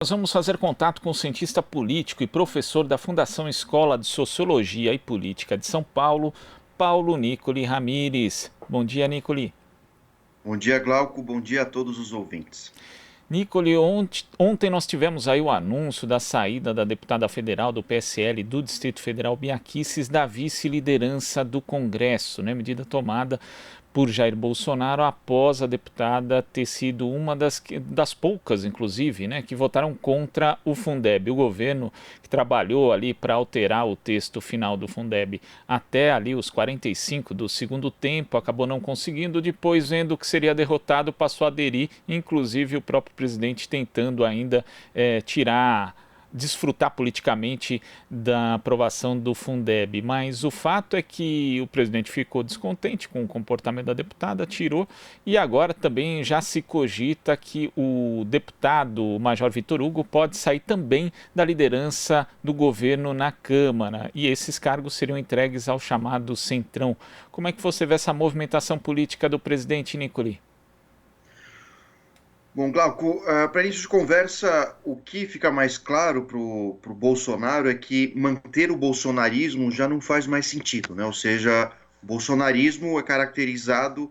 Nós vamos fazer contato com o cientista político e professor da Fundação Escola de Sociologia e Política de São Paulo, Paulo Nicoli Ramires. Bom dia, Nicoli. Bom dia, Glauco. Bom dia a todos os ouvintes. Nicoli, ontem nós tivemos aí o anúncio da saída da deputada federal do PSL do Distrito Federal, Bia Kicis, da vice-liderança do Congresso, né? Medida tomada por Jair Bolsonaro após a deputada ter sido uma das poucas, inclusive, né, que votaram contra o Fundeb. O governo que trabalhou ali para alterar o texto final do Fundeb até ali os 45 do segundo tempo, acabou não conseguindo, depois vendo que seria derrotado, passou a aderir, inclusive o próprio presidente tentando ainda desfrutar politicamente da aprovação do Fundeb, mas o fato é que o presidente ficou descontente com o comportamento da deputada, tirou, e agora também já se cogita que o deputado o Major Vitor Hugo pode sair também da liderança do governo na Câmara, e esses cargos seriam entregues ao chamado Centrão. Como é que você vê essa movimentação política do presidente, Nicoli? Bom, Glauco, para início de conversa, o que fica mais claro para o Bolsonaro é que manter o bolsonarismo já não faz mais sentido, né? Ou seja, o bolsonarismo é caracterizado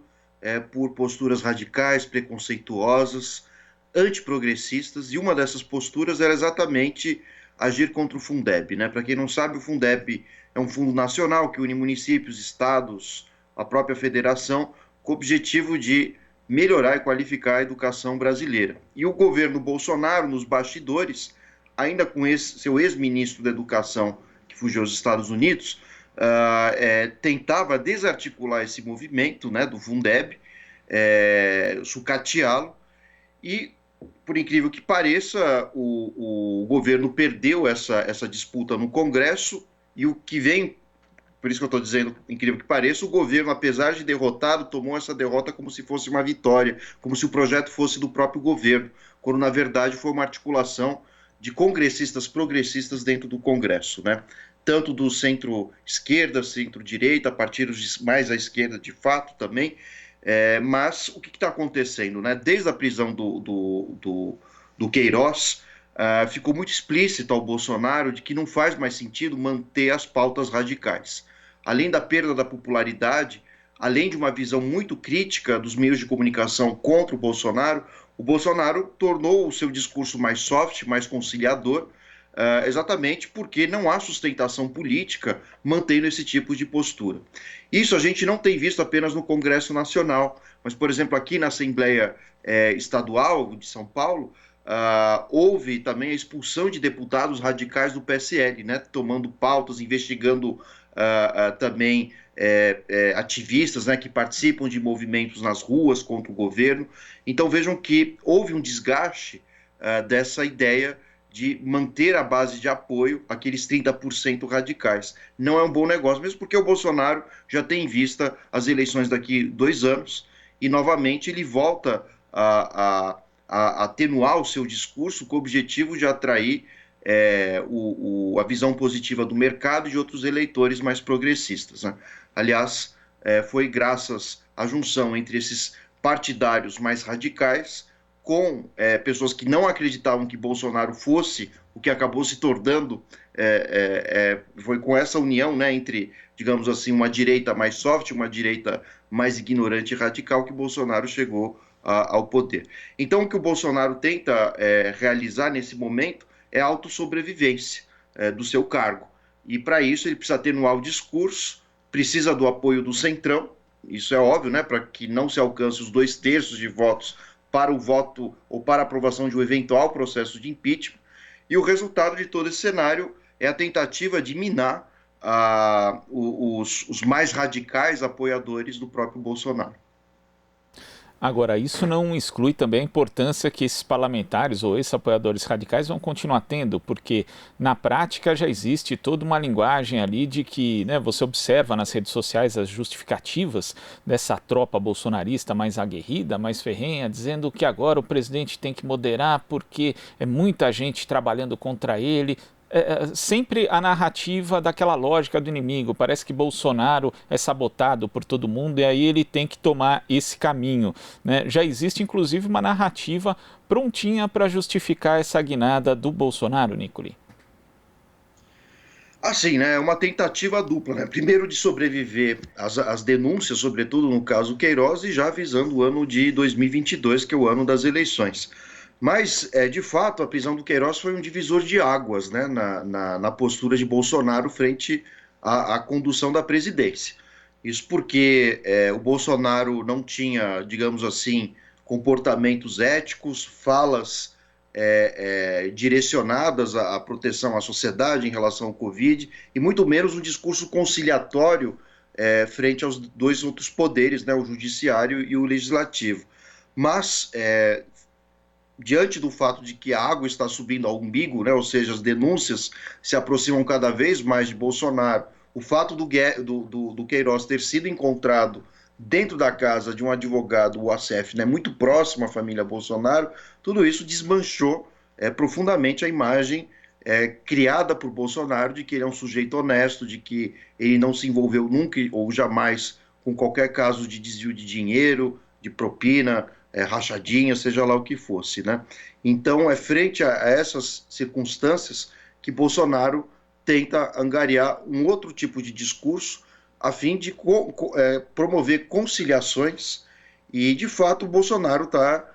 por posturas radicais, preconceituosas, antiprogressistas, e uma dessas posturas era exatamente agir contra o Fundeb, né? Para quem não sabe, o Fundeb é um fundo nacional que une municípios, estados, a própria federação, com o objetivo de melhorar e qualificar a educação brasileira. E o governo Bolsonaro, nos bastidores, ainda com seu ex-ministro da Educação, que fugiu aos Estados Unidos, tentava desarticular esse movimento, né, do Fundeb, sucateá-lo, e, por incrível que pareça, o governo perdeu essa disputa no Congresso, e o que vem, por isso que eu estou dizendo, incrível que pareça, o governo, apesar de derrotado, tomou essa derrota como se fosse uma vitória, como se o projeto fosse do próprio governo, quando na verdade foi uma articulação de congressistas progressistas dentro do Congresso, né? Tanto do centro-esquerda, centro-direita, partidos mais à esquerda de fato também. Mas o que está acontecendo, né? Desde a prisão do Queiroz, ficou muito explícito ao Bolsonaro de que não faz mais sentido manter as pautas radicais. Além da perda da popularidade, além de uma visão muito crítica dos meios de comunicação contra o Bolsonaro tornou o seu discurso mais soft, mais conciliador, exatamente porque não há sustentação política mantendo esse tipo de postura. Isso a gente não tem visto apenas no Congresso Nacional, mas, por exemplo, aqui na Assembleia Estadual de São Paulo, houve também a expulsão de deputados radicais do PSL, né, tomando pautas, investigando também ativistas, né, que participam de movimentos nas ruas contra o governo. Então vejam que houve um desgaste dessa ideia de manter a base de apoio, aqueles 30% radicais. Não é um bom negócio, mesmo porque o Bolsonaro já tem em vista as eleições daqui 2 anos, e novamente ele volta a atenuar o seu discurso com o objetivo de atrair a visão positiva do mercado e de outros eleitores mais progressistas, né? Aliás, foi graças à junção entre esses partidários mais radicais com pessoas que não acreditavam que Bolsonaro fosse o que acabou se tornando, foi com essa união, né, entre, digamos assim, uma direita mais soft, uma direita mais ignorante e radical, que Bolsonaro chegou ao poder. Então, o que o Bolsonaro tenta realizar nesse momento é a autossobrevivência do seu cargo. E, para isso, ele precisa atenuar o discurso, precisa do apoio do Centrão, isso é óbvio, né, para que não se alcance os 2/3 de votos para o voto ou para a aprovação de um eventual processo de impeachment. E o resultado de todo esse cenário é a tentativa de minar os mais radicais apoiadores do próprio Bolsonaro. Agora, isso não exclui também a importância que esses parlamentares ou esses apoiadores radicais vão continuar tendo, porque na prática já existe toda uma linguagem ali de que, né, você observa nas redes sociais as justificativas dessa tropa bolsonarista mais aguerrida, mais ferrenha, dizendo que agora o presidente tem que moderar porque é muita gente trabalhando contra ele. sempre a narrativa daquela lógica do inimigo. Parece que Bolsonaro é sabotado por todo mundo e aí ele tem que tomar esse caminho, né? Já existe, inclusive, uma narrativa prontinha para justificar essa guinada do Bolsonaro, Nicoli. Assim, né? É uma tentativa dupla, né? Primeiro de sobreviver às denúncias, sobretudo no caso Queiroz, e já visando o ano de 2022, que é o ano das eleições. Mas, de fato, a prisão do Queiroz foi um divisor de águas, né, na postura de Bolsonaro frente à condução da presidência. Isso porque o Bolsonaro não tinha, digamos assim, comportamentos éticos, falas direcionadas à proteção à sociedade em relação ao Covid, e muito menos um discurso conciliatório frente aos dois outros poderes, né, o judiciário e o legislativo. Mas, diante do fato de que a água está subindo ao umbigo, né, ou seja, as denúncias se aproximam cada vez mais de Bolsonaro, o fato do Queiroz ter sido encontrado dentro da casa de um advogado, o ACF, né, muito próximo à família Bolsonaro, tudo isso desmanchou profundamente a imagem criada por Bolsonaro de que ele é um sujeito honesto, de que ele não se envolveu nunca ou jamais com qualquer caso de desvio de dinheiro, de propina, rachadinha, seja lá o que fosse, né? Então, frente a essas circunstâncias que Bolsonaro tenta angariar um outro tipo de discurso a fim de promover conciliações e, de fato, o Bolsonaro está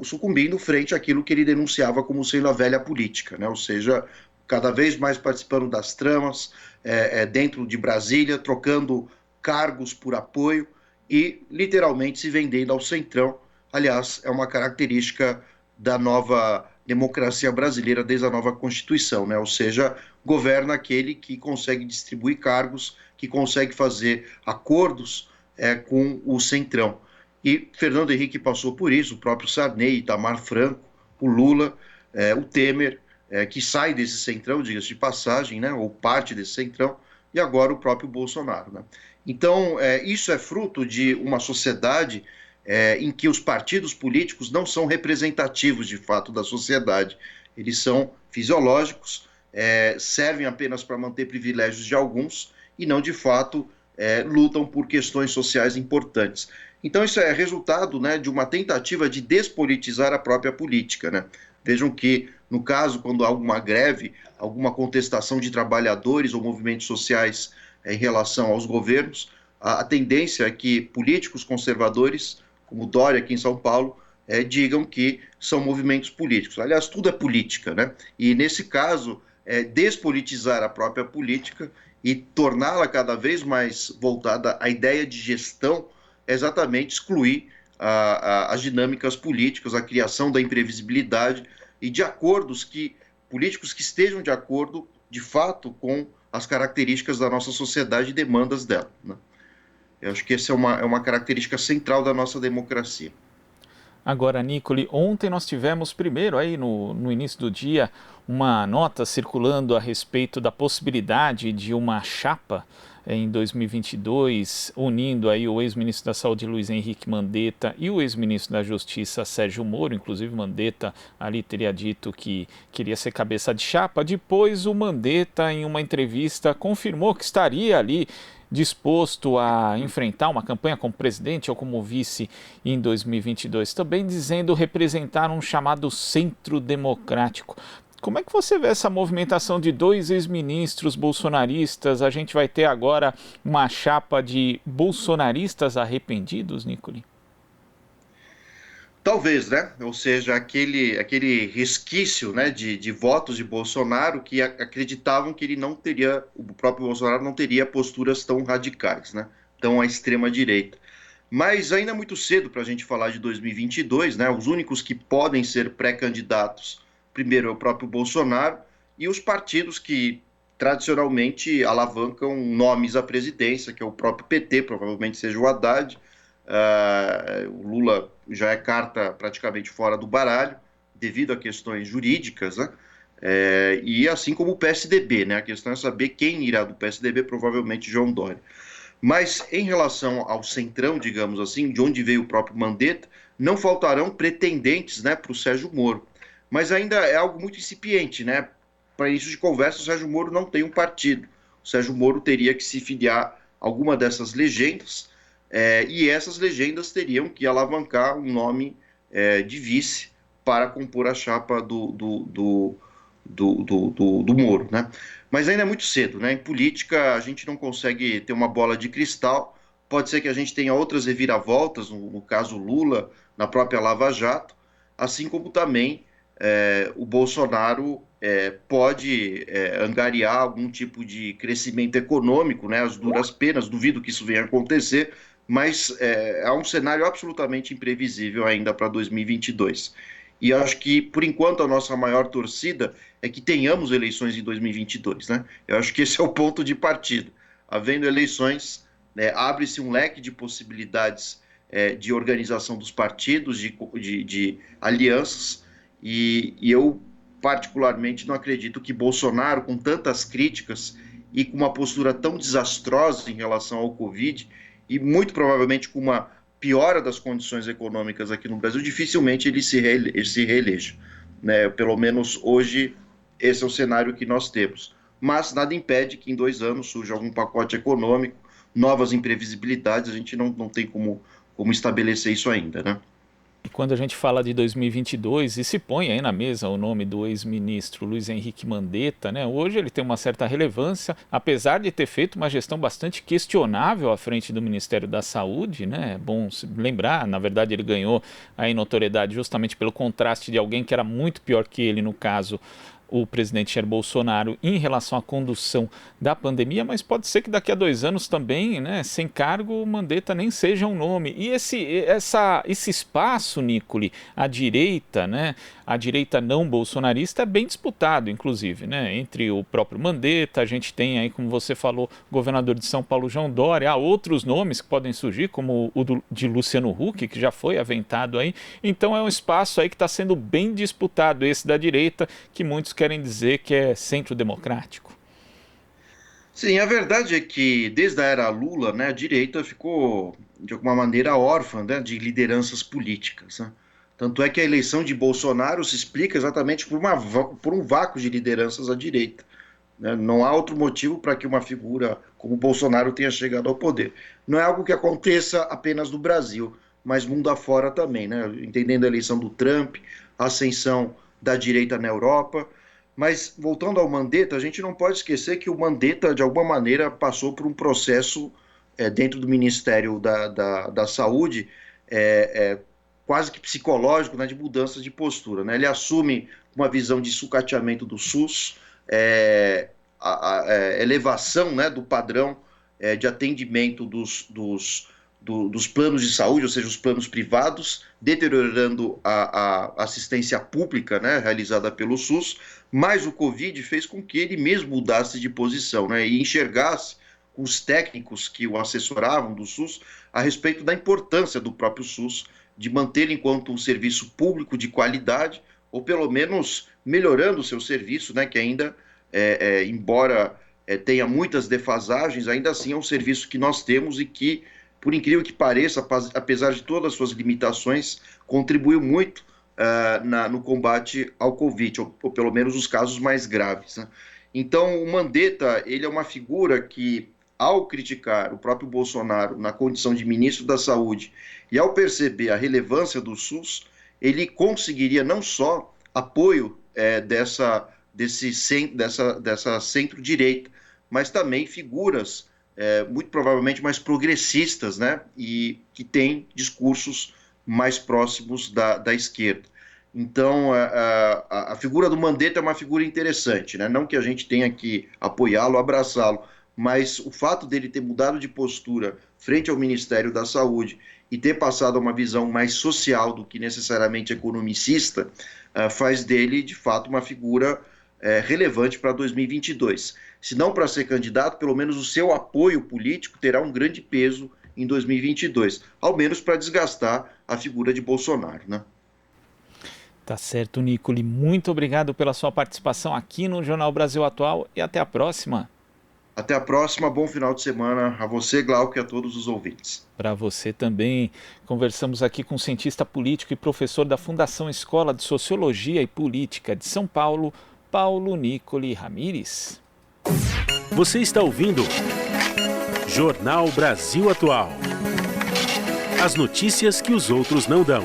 sucumbindo frente àquilo que ele denunciava como sendo a velha política, né? Ou seja, cada vez mais participando das tramas dentro de Brasília, trocando cargos por apoio e literalmente se vendendo ao centrão. Aliás, é uma característica da nova democracia brasileira desde a nova Constituição, né? Ou seja, governa aquele que consegue distribuir cargos, que consegue fazer acordos com o centrão. E Fernando Henrique passou por isso, o próprio Sarney, Itamar Franco, o Lula, o Temer, que sai desse centrão, diga-se de passagem, né? Ou parte desse centrão, e agora o próprio Bolsonaro, né? Então, isso é fruto de uma sociedade em que os partidos políticos não são representativos, de fato, da sociedade. Eles são fisiológicos, servem apenas para manter privilégios de alguns e não, de fato, lutam por questões sociais importantes. Então, isso é resultado, né, de uma tentativa de despolitizar a própria política, né? Vejam que, no caso, quando há alguma greve, alguma contestação de trabalhadores ou movimentos sociais em relação aos governos, a tendência é que políticos conservadores, como Dória aqui em São Paulo, digam que são movimentos políticos. Aliás, tudo é política, né? E nesse caso, despolitizar a própria política e torná-la cada vez mais voltada à ideia de gestão, é exatamente excluir as dinâmicas políticas, a criação da imprevisibilidade e de acordos políticos que estejam de acordo, de fato, com as características da nossa sociedade e demandas dela, né? Eu acho que essa é uma característica central da nossa democracia. Agora, Nicoli, ontem nós tivemos primeiro aí no início do dia uma nota circulando a respeito da possibilidade de uma chapa em 2022 unindo aí o ex-ministro da Saúde Luiz Henrique Mandetta e o ex-ministro da Justiça Sérgio Moro. Inclusive Mandetta ali teria dito que queria ser cabeça de chapa. Depois o Mandetta, em uma entrevista, confirmou que estaria ali disposto a enfrentar uma campanha como presidente ou como vice em 2022, também dizendo representar um chamado centro democrático. Como é que você vê essa movimentação de dois ex-ministros bolsonaristas? A gente vai ter agora uma chapa de bolsonaristas arrependidos, Nicoli? Talvez, né? Ou seja, aquele resquício, né, de votos de Bolsonaro que acreditavam que ele não teria, o próprio Bolsonaro não teria posturas tão radicais, né? Tão à extrema direita. Mas ainda é muito cedo para a gente falar de 2022, né? Os únicos que podem ser pré-candidatos, primeiro é o próprio Bolsonaro e os partidos que tradicionalmente alavancam nomes à presidência, que é o próprio PT, provavelmente seja o Haddad. O Lula já é carta praticamente fora do baralho, devido a questões jurídicas, né? E assim como o PSDB, né? A questão é saber quem irá do PSDB, provavelmente João Dória. Mas em relação ao centrão, digamos assim, de onde veio o próprio Mandetta, não faltarão pretendentes, né, para o Sérgio Moro. Mas ainda é algo muito incipiente, né? para início de conversa, o Sérgio Moro não tem um partido. O Sérgio Moro teria que se filiar a alguma dessas legendas, e essas legendas teriam que alavancar um nome de vice para compor a chapa do Moro, né? Mas ainda é muito cedo, né? Em política, a gente não consegue ter uma bola de cristal. Pode ser que a gente tenha outras reviravoltas, no caso Lula, na própria Lava Jato, assim como também o Bolsonaro pode angariar algum tipo de crescimento econômico, né? As duras penas, duvido que isso venha a acontecer, mas há um cenário absolutamente imprevisível ainda para 2022. E acho que, por enquanto, a nossa maior torcida é que tenhamos eleições em 2022, né? Eu acho que esse é o ponto de partida. Havendo eleições, abre-se um leque de possibilidades de organização dos partidos, de alianças, e eu, particularmente, não acredito que Bolsonaro, com tantas críticas e com uma postura tão desastrosa em relação ao Covid, e muito provavelmente com uma piora das condições econômicas aqui no Brasil, dificilmente ele se reeleja. Né? Pelo menos hoje, esse é o cenário que nós temos. Mas nada impede que em 2 anos surja algum pacote econômico, novas imprevisibilidades, a gente não tem como estabelecer isso ainda, né? E quando a gente fala de 2022 e se põe aí na mesa o nome do ex-ministro Luiz Henrique Mandetta, né? Hoje ele tem uma certa relevância, apesar de ter feito uma gestão bastante questionável à frente do Ministério da Saúde, né? É bom lembrar, na verdade ele ganhou aí notoriedade justamente pelo contraste de alguém que era muito pior que ele, no caso o presidente Jair Bolsonaro, em relação à condução da pandemia, mas pode ser que daqui a 2 anos também, né, sem cargo, o Mandetta nem seja um nome. E esse espaço, Nicoli, à direita, né, a direita não bolsonarista é bem disputado, inclusive, né, entre o próprio Mandetta, a gente tem aí, como você falou, o governador de São Paulo, João Dória, há outros nomes que podem surgir, como o de Luciano Huck, que já foi aventado aí. Então é um espaço aí que está sendo bem disputado, esse da direita, que muitos querem dizer que é centro democrático. Sim, a verdade é que desde a era Lula, né, a direita ficou, de alguma maneira, órfã, né, de lideranças políticas. Né? Tanto é que a eleição de Bolsonaro se explica exatamente por um vácuo de lideranças à direita. Né? Não há outro motivo para que uma figura como Bolsonaro tenha chegado ao poder. Não é algo que aconteça apenas no Brasil, mas mundo afora também, né? Entendendo a eleição do Trump, a ascensão da direita na Europa. Mas, voltando ao Mandetta, a gente não pode esquecer que o Mandetta, de alguma maneira, passou por um processo dentro do Ministério da Saúde, quase que psicológico, né, de mudança de postura. Né? Ele assume uma visão de sucateamento do SUS, a elevação, né, do padrão de atendimento dos planos de saúde, ou seja, os planos privados, deteriorando a assistência pública, né, realizada pelo SUS, mas o Covid fez com que ele mesmo mudasse de posição, né, e enxergasse os técnicos que o assessoravam do SUS a respeito da importância do próprio SUS, de mantê-lo enquanto um serviço público de qualidade, ou pelo menos melhorando o seu serviço, né, que ainda, embora tenha muitas defasagens, ainda assim é um serviço que nós temos e que, por incrível que pareça, apesar de todas as suas limitações, contribuiu muito no combate ao Covid, ou pelo menos os casos mais graves. Né? Então, o Mandetta, ele é uma figura que, ao criticar o próprio Bolsonaro na condição de ministro da Saúde e ao perceber a relevância do SUS, ele conseguiria não só apoio dessa centro-direita, mas também figuras muito provavelmente mais progressistas, né, e que têm discursos mais próximos da esquerda. Então, a figura do Mandetta é uma figura interessante, né? Não que a gente tenha que apoiá-lo, abraçá-lo, mas o fato dele ter mudado de postura frente ao Ministério da Saúde e ter passado a uma visão mais social do que necessariamente economicista, faz dele, de fato, uma figura relevante para 2022. Se não para ser candidato, pelo menos o seu apoio político terá um grande peso em 2022, ao menos para desgastar a figura de Bolsonaro, né? Tá certo, Nicoli. Muito obrigado pela sua participação aqui no Jornal Brasil Atual e até a próxima. Até a próxima, bom final de semana a você, Glauco, e a todos os ouvintes. Para você também. Conversamos aqui com o cientista político e professor da Fundação Escola de Sociologia e Política de São Paulo, Paulo Nicoli Ramires. Você está ouvindo Jornal Brasil Atual. As notícias que os outros não dão.